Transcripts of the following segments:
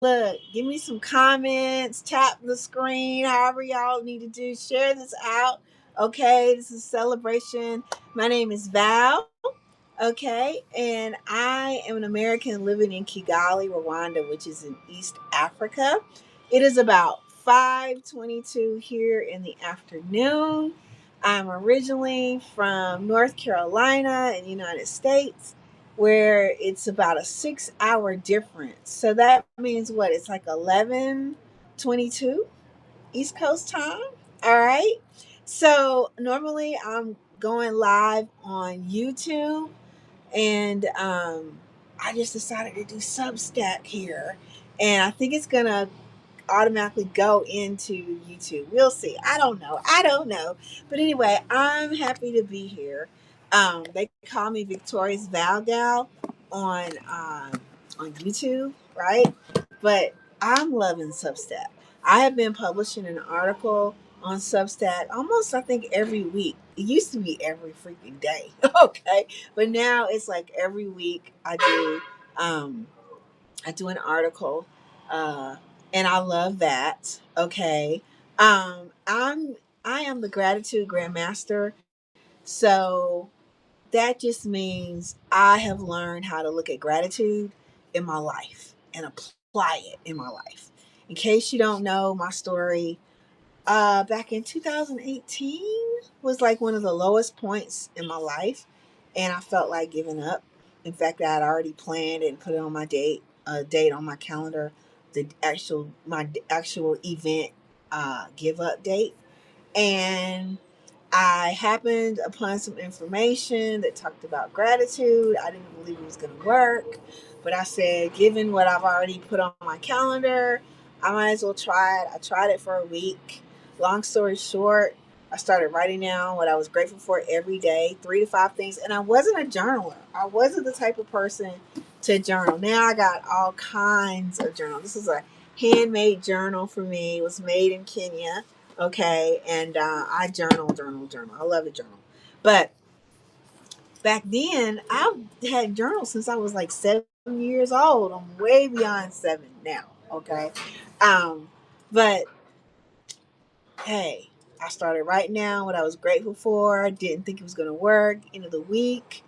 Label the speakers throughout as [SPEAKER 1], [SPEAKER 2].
[SPEAKER 1] look, give me some comments, tap the screen, however y'all need to do. Share this out. Okay, this is a celebration. My name is Val. Okay, and I am an American living in Kigali, Rwanda, which is in East Africa. It is about 5:22 here in the afternoon. I'm originally from North Carolina in the United States, where it's about a 6 hour difference. So that means what? It's like 11:22 East Coast time. All right. So normally I'm going live on YouTube, and I just decided to do Substack here, and I think it's gonna automatically go into YouTube. We'll see. I don't know. I don't know. But anyway, I'm happy to be here. They call me Victoria's Val Gal on YouTube, right? But I'm loving Substack. I have been publishing an article on Substack almost, I think, every week. It used to be every freaking day, okay, but now it's like every week um, I do an article, uh, and I love that. Okay, I am the gratitude grandmaster, so that just means I have learned how to look at gratitude in my life and apply it in my life. In case you don't know my story, back in 2018 was like one of the lowest points in my life, and I felt like giving up. In fact, I had already planned and put it on my date on my calendar, my actual event give up date, and I happened upon some information that talked about gratitude. I didn't believe it was going to work, but I said, given what I've already put on my calendar, I might as well try it. I tried it for a week. Long story short, I started writing down what I was grateful for every day, 3 to 5 things. And I wasn't a journaler. I wasn't the type of person to journal. Now I got all kinds of journals. This is a handmade journal for me. It was made in Kenya. Okay, and I journal. I love to journal. But back then, I had journals since I was like 7 years old. I'm way beyond seven now. Okay, um, but hey, I started writing down what I was grateful for. I didn't think it was going to work. End of the week,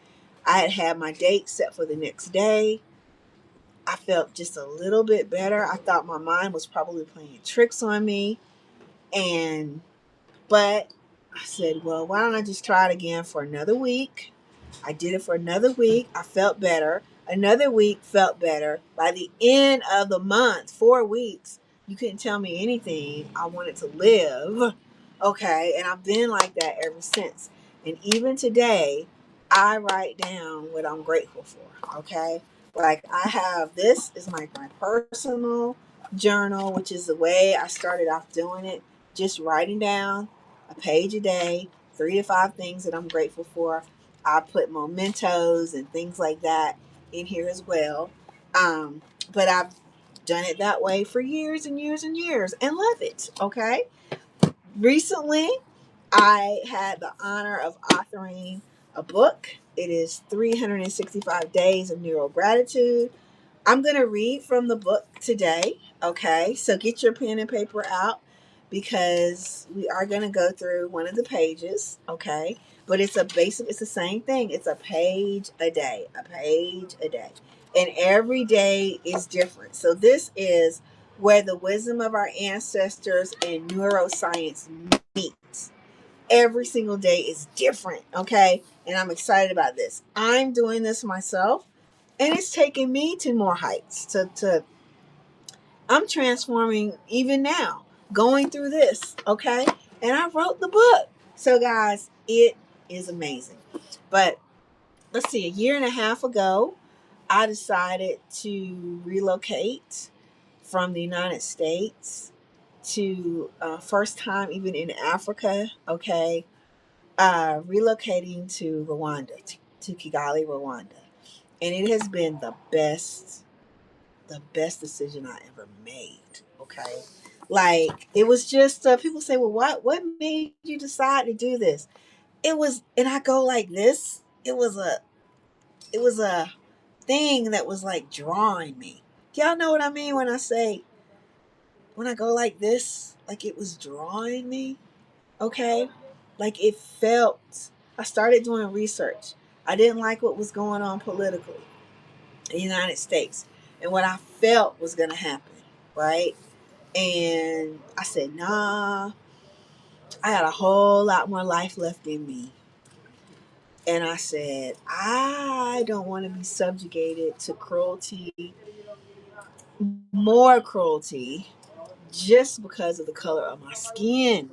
[SPEAKER 1] I had my date set for the next day. I felt just a little bit better. I thought my mind was probably playing tricks on me, and but I said, well, why don't I just try it again for another week? I did it for another week. I felt better. Another week felt better. By the end of the month, 4 weeks, you couldn't tell me anything. I wanted to live. Okay. And I've been like that ever since. And even today, I write down what I'm grateful for. Okay. Like I have this is my personal journal, which is the way I started off doing it. Just writing down a page a day, 3 to 5 things that I'm grateful for. I put mementos and things like that in here as well. Um, but I've done it that way for years and years and years and love it. Okay. Recently, I had the honor of authoring a book. It is 365 Days of Neuro Gratitude. I'm going to read from the book today. Okay. So get your pen and paper out because we are going to go through one of the pages. Okay. But it's the same thing. It's a page a day, a page a day. And every day is different. So this is where the wisdom of our ancestors and neuroscience meets. Every single day is different. Okay. And I'm excited about this. I'm doing this myself, and it's taken me to more heights to I'm transforming even now going through this. Okay, and I wrote the book. So guys, it is amazing. But let's see, a year and a half ago I decided to relocate from the United States to first time even in Africa. Okay, relocating to Rwanda, to Kigali, Rwanda, and it has been the best decision I ever made. Okay. Like it was just people say, well, what made you decide to do this? It was, and I go like this. It was a thing that was like drawing me. Y'all know what I mean when I say, when I go like this, like it was drawing me, okay? Like it felt, I started doing research. I didn't like what was going on politically in the United States and what I felt was going to happen, right? And I said, nah, I got a whole lot more life left in me. And I said, I don't want to be subjugated to cruelty, more cruelty, just because of the color of my skin.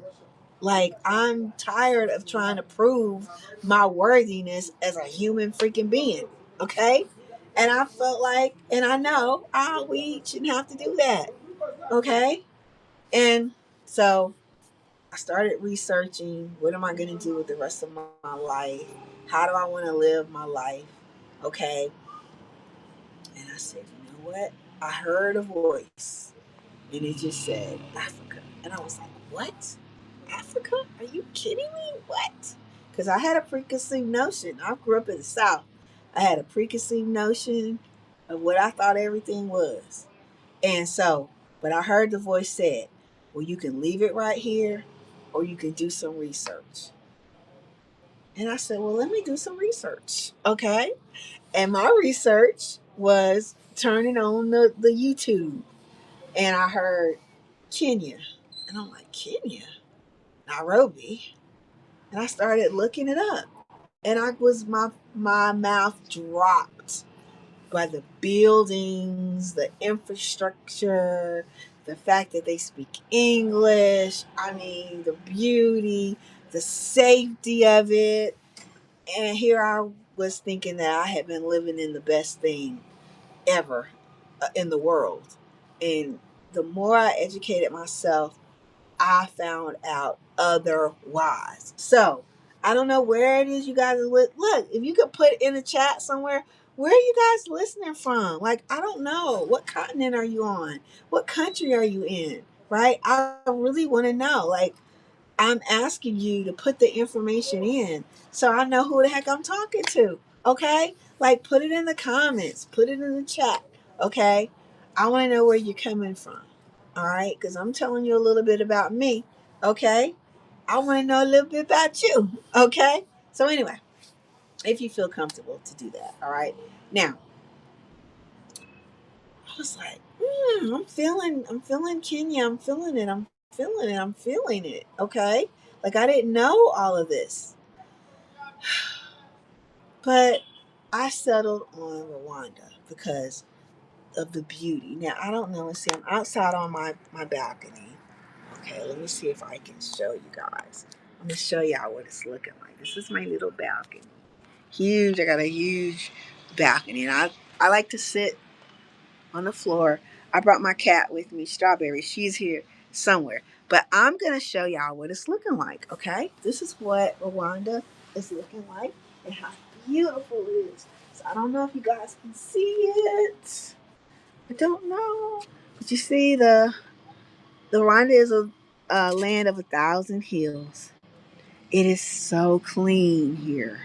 [SPEAKER 1] Like, I'm tired of trying to prove my worthiness as a human freaking being. Okay? And I felt like, and I know, we shouldn't have to do that. Okay? And so I started researching, what am I going to do with the rest of my life? How do I want to live my life? Okay. And I said, you know what? I heard a voice and it just said Africa. And I was like, what? Africa? Are you kidding me? What? Because I had a preconceived notion. I grew up in the South. I had a preconceived notion of what I thought everything was. And so, but I heard the voice said, well, you can leave it right here or you can do some research. And I said, well, let me do some research. Okay. And my research was turning on the YouTube. And I heard Kenya. And I'm like, Kenya? Nairobi? And I started looking it up. And my mouth dropped by the buildings, the infrastructure, the fact that they speak English. I mean, the beauty, the safety of it. And here I was thinking that I had been living in the best thing ever in the world. And the more I educated myself, I found out otherwise. So I don't know where it is you guys are with. Look, if you could put in the chat somewhere, where are you guys listening from? Like, I don't know. What continent are you on? What country are you in? Right? I really want to know. Like, I'm asking you to put the information in so I know who the heck I'm talking to. Okay? Like, put it in the comments, put it in the chat. Okay? I want to know where you're coming from. All right? Because I'm telling you a little bit about me. Okay? I want to know a little bit about you. Okay? So, anyway, if you feel comfortable to do that. All right? Now, I was like, I'm feeling Kenya. I'm feeling it. Okay. Like I didn't know all of this, but I settled on Rwanda because of the beauty. Now I don't know. Let's see. I'm outside on my balcony. Okay. Let me see if I can show you guys. I'm gonna show y'all what it's looking like. This is my little balcony. Huge. I got a huge balcony, and I like to sit on the floor. I brought my cat with me, Strawberry. She's here somewhere. But I'm going to show y'all what it's looking like, okay? This is what Rwanda is looking like and how beautiful it is. So I don't know if you guys can see it. I don't know. But you see, the Rwanda is a land of 1,000 hills. It is so clean here.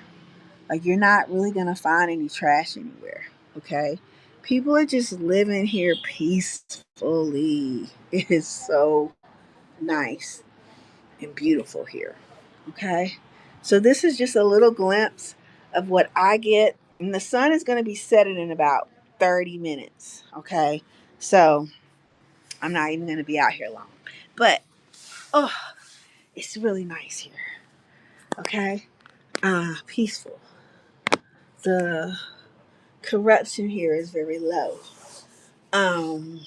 [SPEAKER 1] Like you're not really gonna find any trash anywhere. Okay. People are just living here peacefully. It is so nice and beautiful here. Okay. So this is just a little glimpse of what I get. And the sun is gonna be setting in about 30 minutes. Okay. So I'm not even gonna be out here long. But oh, it's really nice here. Okay. Peaceful. The corruption here is very low. Um,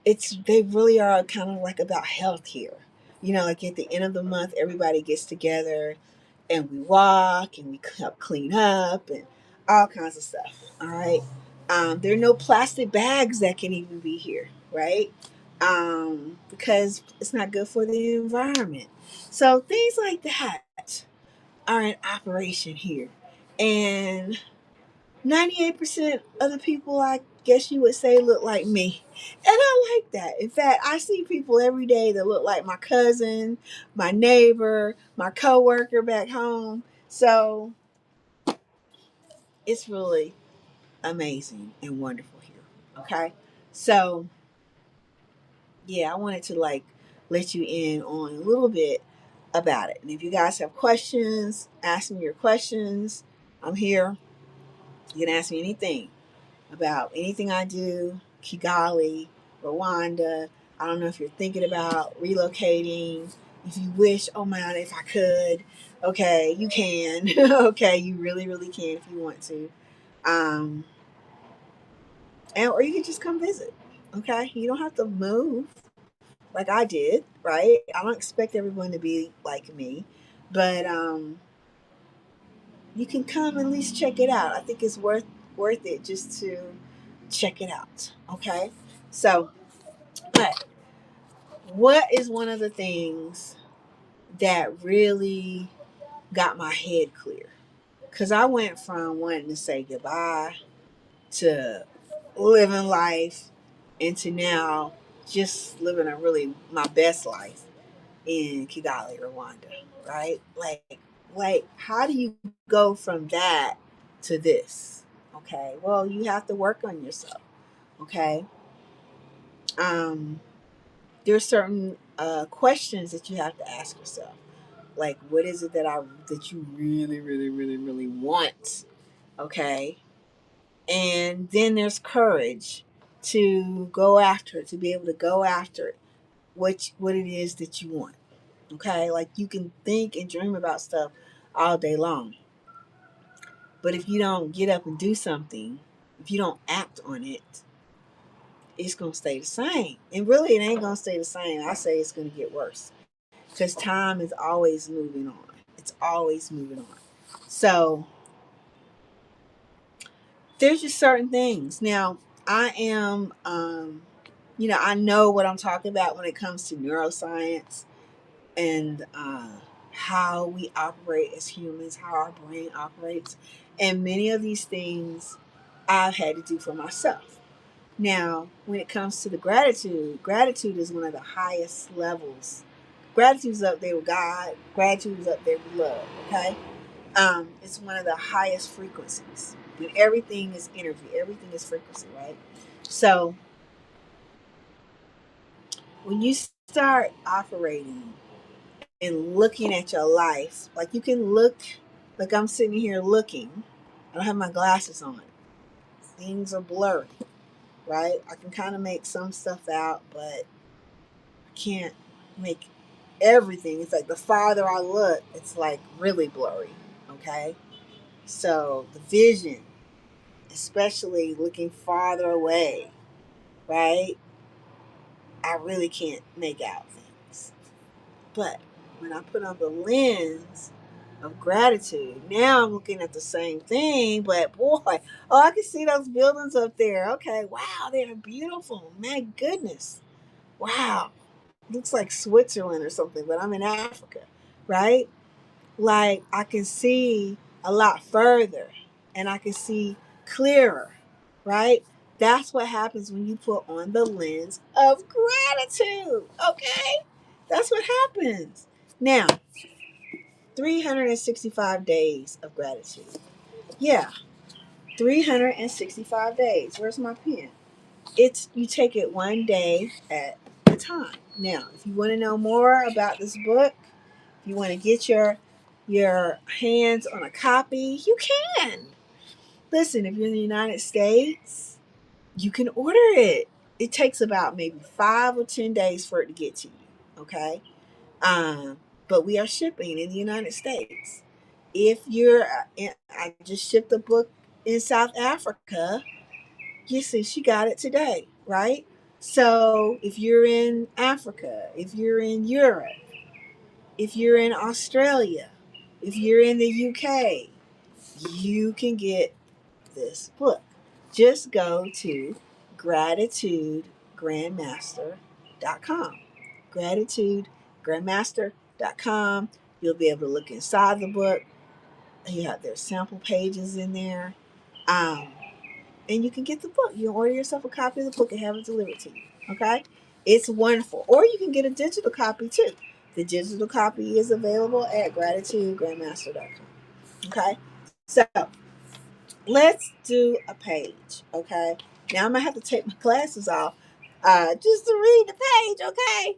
[SPEAKER 1] it's they really are kind of like about health here. You know, like at the end of the month, everybody gets together and we walk and we help clean up and all kinds of stuff. All right. There are no plastic bags that can even be here, right? Because it's not good for the environment. So things like that are in operation here. And 98% of the people, I guess you would say, look like me. And I like that. In fact, I see people every day that look like my cousin, my neighbor, my coworker back home. So it's really amazing and wonderful here. Okay. So, yeah, I wanted to like let you in on a little bit about it. And if you guys have questions, ask me your questions. I'm here. You can ask me anything about anything I do, Kigali, Rwanda. I don't know if you're thinking about relocating. If you wish, oh man, if I could, okay, you can. Okay, you really, really can if you want to. Um, and or you can just come visit. Okay, you don't have to move like I did, right? I don't expect everyone to be like me, but you can come and at least check it out. I think it's worth it just to check it out. Okay, so but what is one of the things that really got my head clear? Because I went from wanting to say goodbye to living life into now just living a really my best life in Kigali, Rwanda, right? Like how do you go from that to this? Okay. Well, you have to work on yourself. Okay. Um, there's certain questions that you have to ask yourself. Like, what is it that you really, really, really, really want? Okay. And then there's courage to go after it, to be able to go after it, what it is that you want. Okay, like you can think and dream about stuff all day long, but if you don't get up and do something, if you don't act on it, it's gonna stay the same. And really, it ain't gonna stay the same. I say it's gonna get worse because time is always moving on. It's always moving on. So there's just certain things. Now, I am, I know what I'm talking about when it comes to neuroscience and how we operate as humans, how our brain operates. And many of these things I've had to do for myself. Now, when it comes to the gratitude is one of the highest levels. Gratitude is up there with God, gratitude is up there with love, okay? It's one of the highest frequencies. And everything is energy, everything is frequency, right? So when you start operating and looking at your life, like you can look, like I'm sitting here looking, I don't have my glasses on. Things are blurry, right? I can kind of make some stuff out, but I can't make everything. It's like the farther I look, it's like really blurry, okay? So the vision, especially looking farther away, right? I really can't make out things. But when I put on the lens of gratitude, now I'm looking at the same thing, but boy, oh, I can see those buildings up there. Okay, wow, they're beautiful. My goodness. Wow. Looks like Switzerland or something, but I'm in Africa, right? Like I can see a lot further and I can see clearer, right? That's what happens when you put on the lens of gratitude, okay? That's what happens. Now, 365 days of gratitude. Yeah, 365 days. Where's my pen? It's you take it one day at a time. Now, if you want to know more about this book, if you want to get your hands on a copy, you can. Listen, if you're in the United States, you can order it. It takes about maybe 5 or 10 days for it to get to you. Okay, but we are shipping in the United States. If you're, I just shipped a book in South Africa. You see, she got it today, right? So if you're in Africa, if you're in Europe, if you're in Australia, if you're in the UK, you can get this book. Just go to gratitudegrandmaster.com. Gratitudegrandmaster.com. You'll be able to look inside the book. You have their sample pages in there. Um, and you can get the book. You can order yourself a copy of the book and have it delivered to you. Okay? It's wonderful. Or you can get a digital copy too. The digital copy is available at gratitudegrandmaster.com. Okay? So let's do a page, okay? Now I'm gonna have to take my glasses off, just to read the page, okay?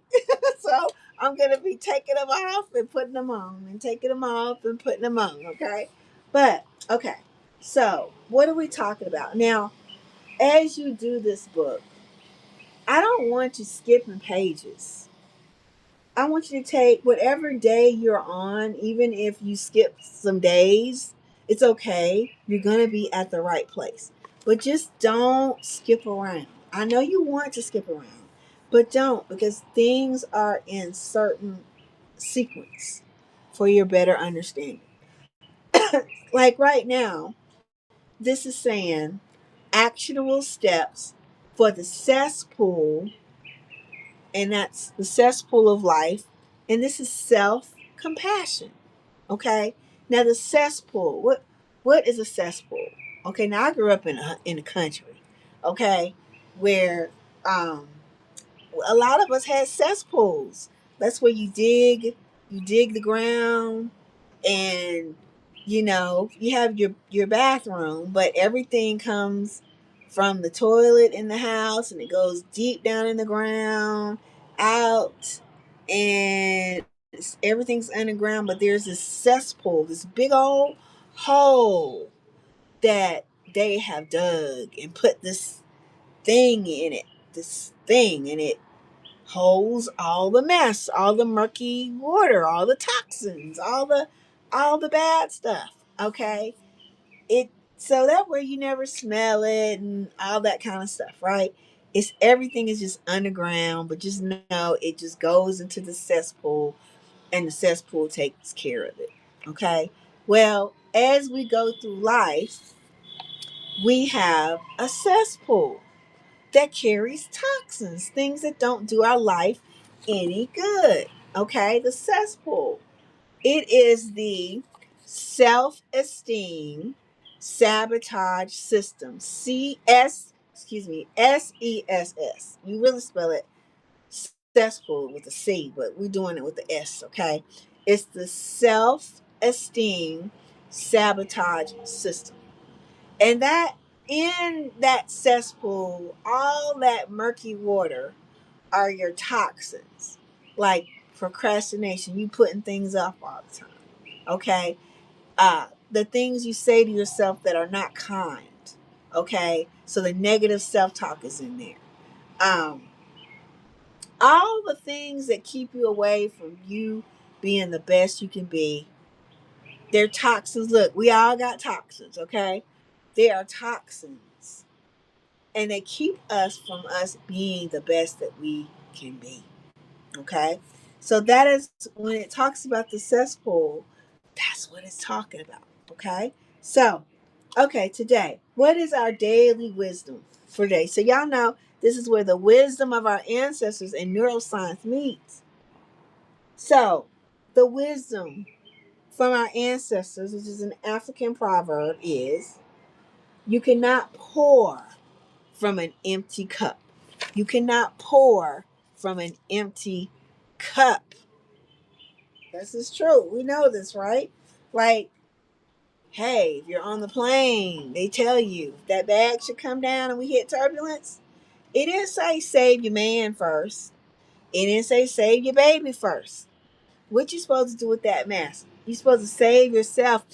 [SPEAKER 1] So I'm gonna be taking them off and putting them on, and taking them off and putting them on, okay? But okay, so what are we talking about now? As you do this book, I don't want you skipping pages. I want you to take whatever day you're on, even if you skip some days, it's okay. You're going to be at the right place. But just don't skip around. I know you want to skip around, but don't, because things are in certain sequence for your better understanding. Like right now, this is saying actionable steps for the cesspool, and that's the cesspool of life, and this is self compassion. Okay. Now the cesspool. What is a cesspool? Okay. Now I grew up in the country. Okay, where um a lot of us had cesspools. That's where you dig the ground, and you have your bathroom, but everything comes from the toilet in the house, and it goes deep down in the ground, out, and everything's underground. But there's this cesspool, this big old hole that they have dug and put this thing in it holds all the mess, all the murky water, all the toxins, all the bad stuff. Okay? It so that way you never smell it and all that kind of stuff, right? It's everything is just underground, but just know it just goes into the cesspool, and the cesspool takes care of it. Okay? Well, as we go through life, we have a cesspool that carries toxins, things that don't do our life any good. Okay, the cesspool. It is the self esteem sabotage system. SESS. You really spell it cesspool with a C, but we're doing it with the S, okay? It's the self esteem sabotage system. And that in that cesspool, all that murky water are your toxins. Like procrastination, you putting things off all the time. Okay? The things you say to yourself that are not kind. Okay? So the negative self-talk is in there. Um, all the things that keep you away from you being the best you can be, they're toxins. Look, we all got toxins, okay? They are toxins, and they keep us from us being the best that we can be. Okay, so that is when it talks about the cesspool, that's what it's talking about. Okay, so okay, today, what is our daily wisdom for today? So y'all know this is where the wisdom of our ancestors and neuroscience meets. So the wisdom from our ancestors, which is an African proverb, is you cannot pour from an empty cup. You cannot pour from an empty cup. This is true. We know this, right? Like, hey, if you're on the plane, they tell you that bag should come down and we hit turbulence. It didn't say save your man first. It didn't say save your baby first. What you supposed to do with that mess? You supposed to save yourself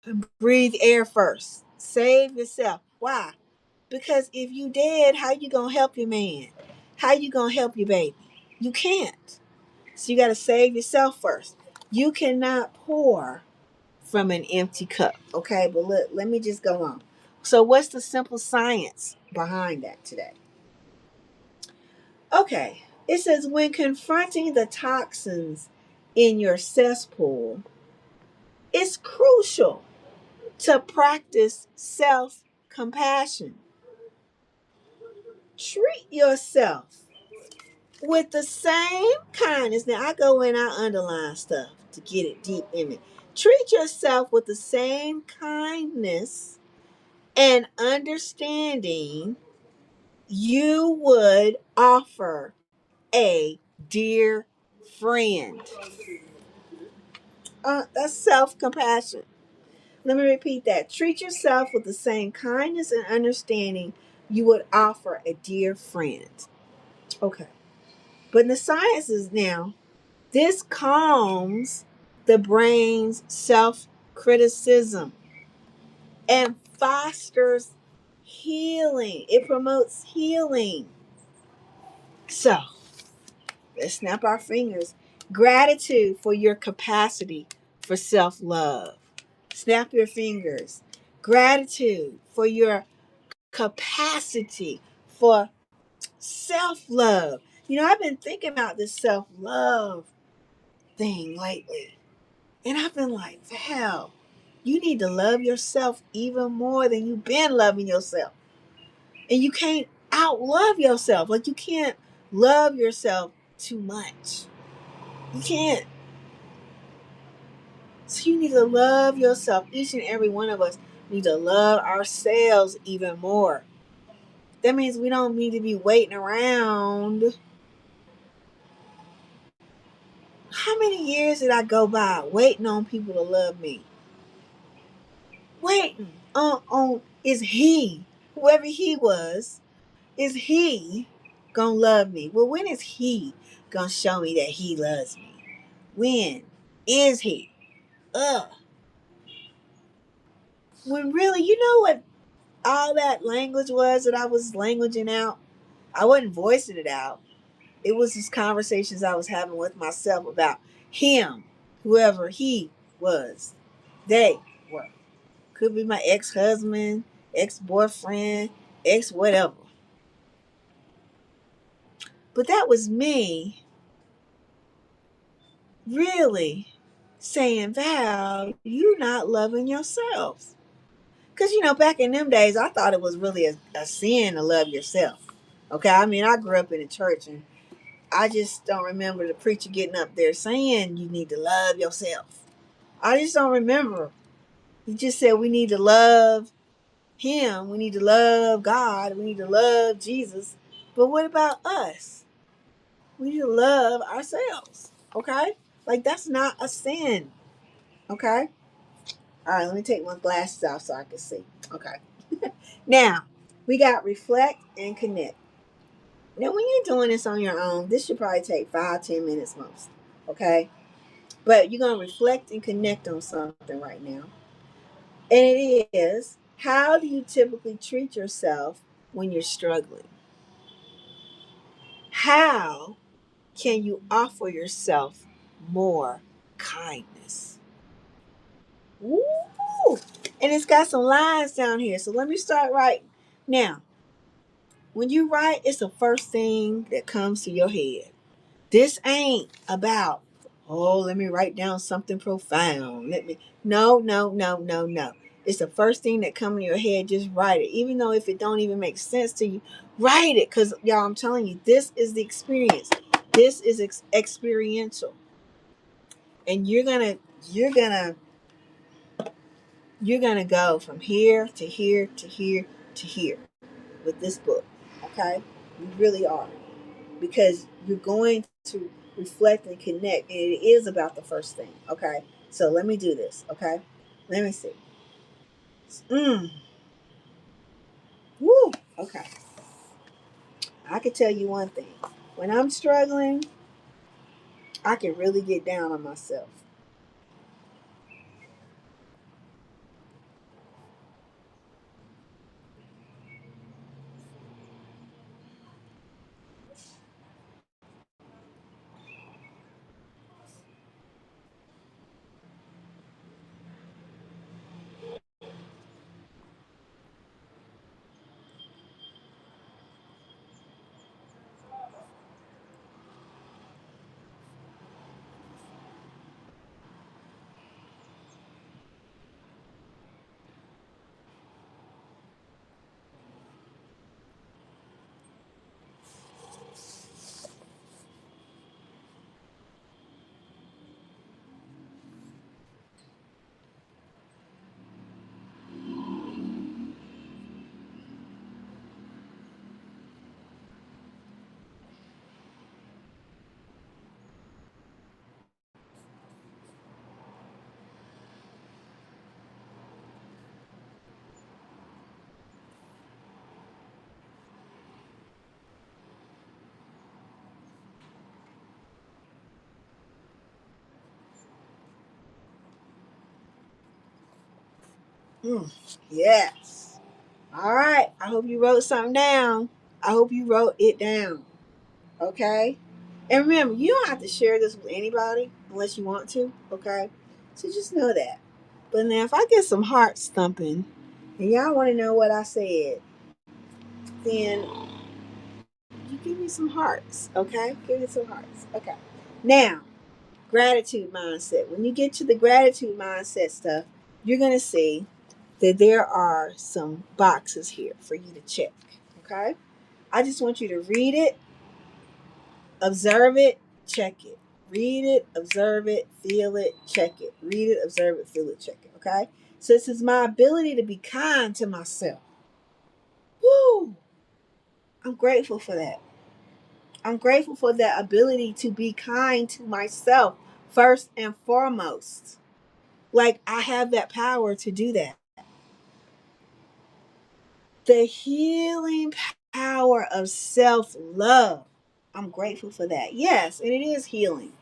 [SPEAKER 1] and breathe air first. Save yourself. Why? Because if you dead, how you gonna help your man? How you gonna help your baby? You can't. So you gotta save yourself first. You cannot pour from an empty cup. Okay, but look, let me just go on. So what's the simple science behind that today? Okay. It says when confronting the toxins in your cesspool, it's crucial to practice self compassion. Treat yourself with the same kindness. Now I go in, I underline stuff to get it deep in me. Treat yourself with the same kindness and understanding you would offer a dear friend. That's self compassion. Let me repeat that. Treat yourself with the same kindness and understanding you would offer a dear friend. Okay. But in the sciences now, this calms the brain's self criticism and fosters healing. It promotes healing. So, let's snap our fingers. Gratitude for your capacity for self love. Snap your fingers. Gratitude for your capacity for self love. I've been thinking about this self love thing lately. And I've been like, Val, you need to love yourself even more than you've been loving yourself. And you can't out love yourself. Like, you can't love yourself too much. You can't. So you need to love yourself. Each and every one of us need to love ourselves even more. That means we don't need to be waiting around. How many years did I go by waiting on people to love me? Waiting on is he, whoever he was, is he gonna love me? Well, when is he gonna show me that he loves me? When is he? Ugh. When really, you know what all that language was that I was languaging out? I wasn't voicing it out. It was just conversations I was having with myself about him, whoever he was. They were. Could be my ex-husband, ex-boyfriend, ex-whatever. But that was me really saying, Val, you not loving yourself. Because, back in them days, I thought it was really a sin to love yourself. Okay, I mean, I grew up in a church and I just don't remember the preacher getting up there saying you need to love yourself. I just don't remember. He just said we need to love him. We need to love God. We need to love Jesus. But what about us? We need to love ourselves. Okay? Like, that's not a sin. Okay? All right, let me take my glasses off so I can see. Okay. Now, we got reflect and connect. Now, when you're doing this on your own, this should probably take 5-10 minutes most. Okay? But you're going to reflect and connect on something right now. And it is, how do you typically treat yourself when you're struggling? How can you offer yourself more kindness? Woo! And it's got some lines down here. So let me start right now. When you write, it's the first thing that comes to your head. This ain't about, oh, let me write down something profound. No, no, no, no, no. It's the first thing that comes to your head. Just write it. Even though if it don't even make sense to you, write it. Because, y'all, I'm telling you, this is the experience. This is experiential. And you're gonna go from here to here to here to here with this book. Okay? You really are. Because you're going to reflect and connect, and it is about the first thing. Okay, so let me do this. Okay, let me see. Woo. Okay, I can tell you one thing. When I'm struggling, I can really get down on myself. Mm, yes. All right. I hope you wrote something down. I hope you wrote it down. Okay? And remember, you don't have to share this with anybody unless you want to. Okay? So just know that. But now, if I get some heart thumping and y'all want to know what I said, then you give me some hearts. Okay? Give me some hearts. Okay. Now, gratitude mindset. When you get to the gratitude mindset stuff, you're going to see that there are some boxes here for you to check. Okay? I just want you to read it, observe it, check it. Read it, observe it, feel it, check it. Read it, observe it, feel it, check it. Okay? So this is my ability to be kind to myself. Woo! I'm grateful for that. I'm grateful for that ability to be kind to myself first and foremost. Like I have that power to do that. The healing power of self love. I'm grateful for that. Yes, and it is healing.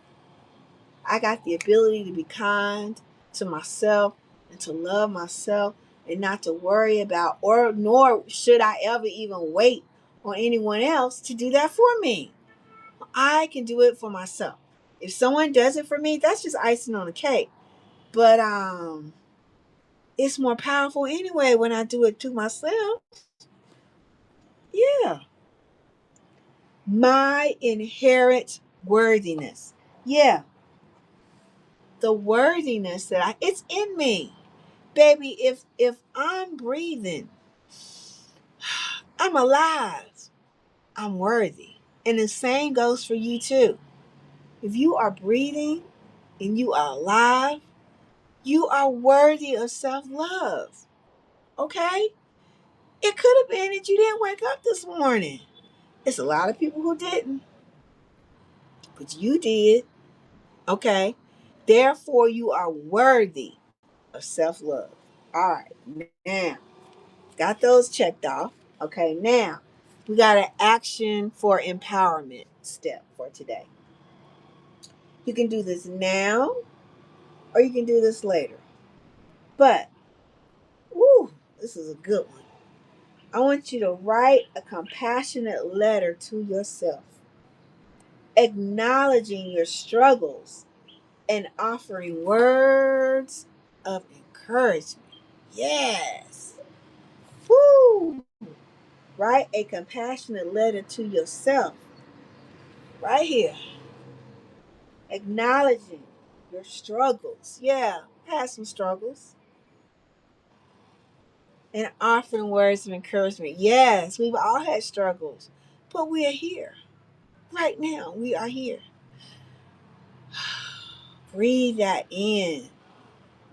[SPEAKER 1] I got the ability to be kind to myself and to love myself and not to worry about, or nor should I ever even wait on anyone else to do that for me. I can do it for myself. If someone does it for me, that's just icing on the cake. But it's more powerful anyway when I do it to myself. Yeah. My inherent worthiness. Yeah, the worthiness that it's in me. Baby, if I'm breathing, I'm alive. I'm worthy. And the same goes for you too. If you are breathing and you are alive, you are worthy of self-love. Okay? It could have been that you didn't wake up this morning. It's a lot of people who didn't, but you did. Okay? Therefore, you are worthy of self-love. All right. Now, got those checked off. Okay, now we got an action for empowerment step for today. You can do this now or you can do this later. But, woo, this is a good one. I want you to write a compassionate letter to yourself, acknowledging your struggles and offering words of encouragement. Yes. Woo! Write a compassionate letter to yourself right here, acknowledging your struggles. Yeah, had some struggles. And offering words of encouragement. Yes, we've all had struggles, but we are here. Right now, we are here. Breathe that in.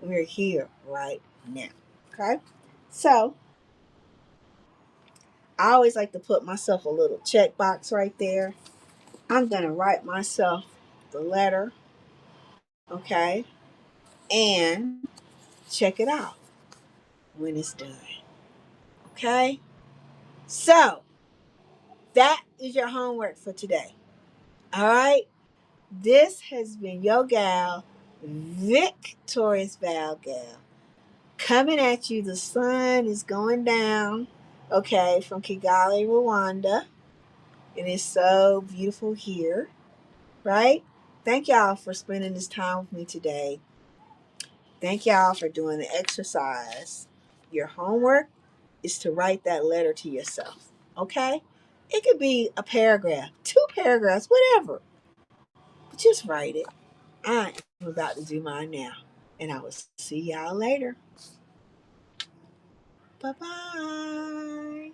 [SPEAKER 1] We're here right now. Okay? So, I always like to put myself a little check box right there. I'm going to write myself the letter, okay? And check it out when it's done. Okay? So, that is your homework for today. All right? This has been your gal, Victorious Val Gal, coming at you. The sun is going down, okay, from Kigali, Rwanda. It is so beautiful here, right? Thank y'all for spending this time with me today. Thank y'all for doing the exercise. Your homework is to write that letter to yourself, okay? It could be a paragraph, 2 paragraphs, whatever. But just write it. I am about to do mine now. And I will see y'all later. Bye bye.